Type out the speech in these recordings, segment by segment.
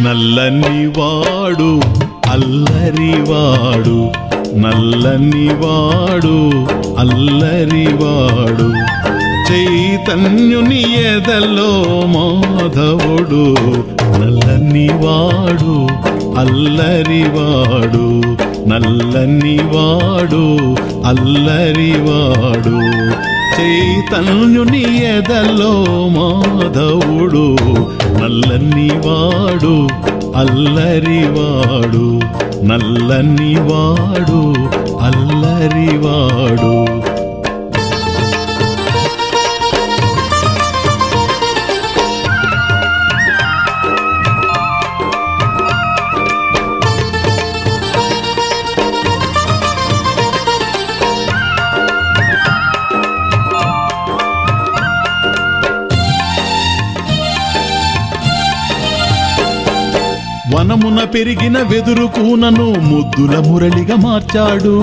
నల్లనివాడు అల్లరివాడు, నల్లనివాడు అల్లరివాడు, చైతన్యుని ఎదలో మాధవుడు. నల్లనివాడు అల్లరివాడు, నల్లనివాడు అల్లరివాడు, చైతన్యుని ఎదలో మాధవుడు. నల్లనివాడు అల్లరివాడు, నల్లనివాడు అల్లరివాడు. వనమున పెరిగిన వెదురు కూనను ముద్దుల మురళిగా మార్చాడు.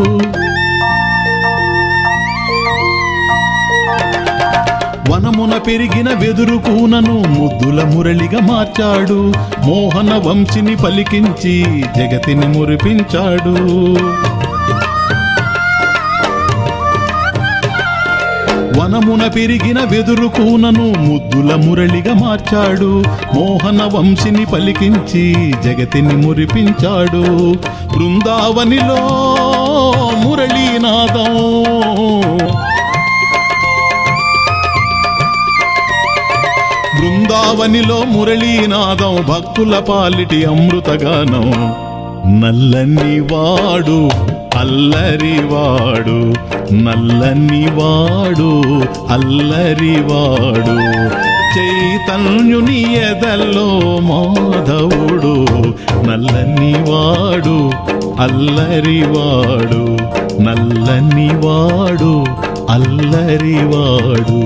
వనమున పెరిగిన వెదురు కూనను ముద్దుల మురళిగా మార్చాడు. మోహన వంశిని పలికించి జగతిని మురిపించాడు. వనమున పెరిగిన వెదురు కూనను ముద్దుల మురళిగా మార్చాడు. మోహన వంశిని పలికించి జగతిని మురిపించాడు. బృందావనిలో మురళీనాదం, బృందావనిలో మురళీనాదం, భక్తుల పాలిటి అమృతగానం. నల్లనివాడు అల్లరివాడు, నల్లనివాడు అల్లరివాడు, చైతన్యుని ఎదల్లో మాధవుడు. నల్లనివాడు అల్లరివాడు, నల్లనివాడు అల్లరివాడు.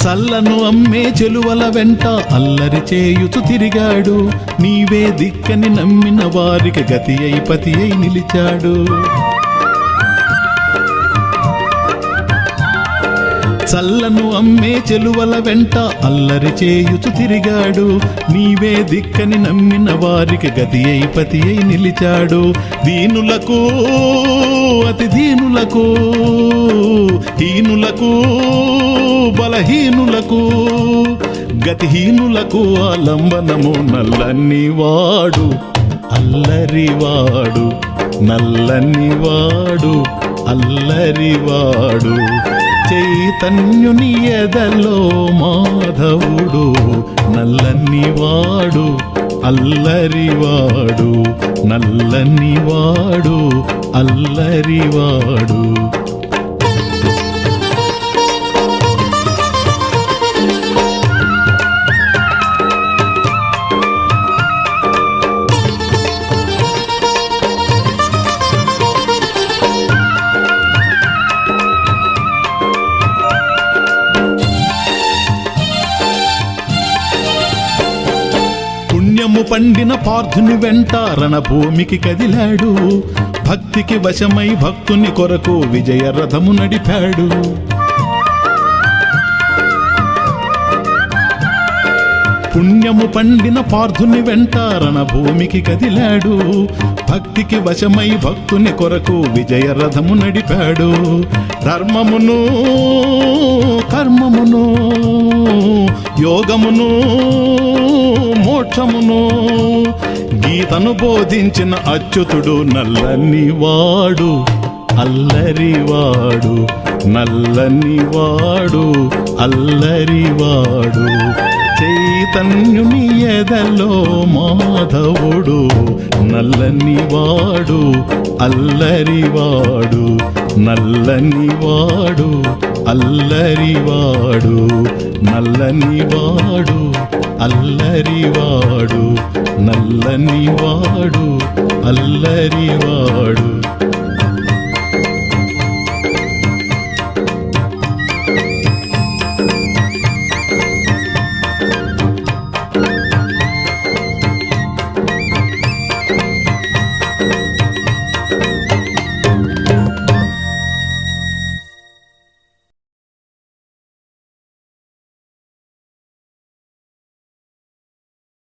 చల్లను అమ్మే చెలువల వెంట అల్లరి చేయుచు తిరిగాడు. నీవే దిక్కని నమ్మిన వారికి గతి అయి పతి అయి నిలిచాడు. చల్లను అమ్మే చెలువల వెంట అల్లరి చేయుచు తిరిగాడు. నీవే దిక్కని నమ్మిన వారికి గతి అయి పతి అయి నిలిచాడు. దీనులకు అతి దీనులకు, హీనులకు బలహీనులకు, గతిహీనులకు ఆలంబనము. నల్లనివాడు అల్లరివాడు, నల్లనివాడు అల్లరివాడు, చైతన్యుని ఎదలో మాధవుడు. నల్లనివాడు అల్లరివాడు, నల్లనివాడు అల్లరివాడు. పుణ్యము పండిన పార్థుని వెంట రణభూమికి కదిలాడు. భక్తికి వశమై భక్తుని కొరకు విజయ రథము నడిపాడు. పుణ్యము పండిన పార్థుని వెంట రణభూమికి కదిలాడు. భక్తికి వశమై భక్తుని కొరకు విజయ రథము నడిపాడు. ధర్మమును కర్మమును, యోగమును మోక్షమును, గీతను బోధించిన అచ్యుతుడు. నల్లనివాడు అల్లరివాడు, నల్లనివాడు అల్లరివాడు, చైతన్యుని ఎదలో మాధవుడు నల్లనివాడు అల్లరివాడు నల్లనివాడు అల్లరివాడు నల్లనివాడు అల్లరివాడు నల్లనివాడు అల్లరివాడు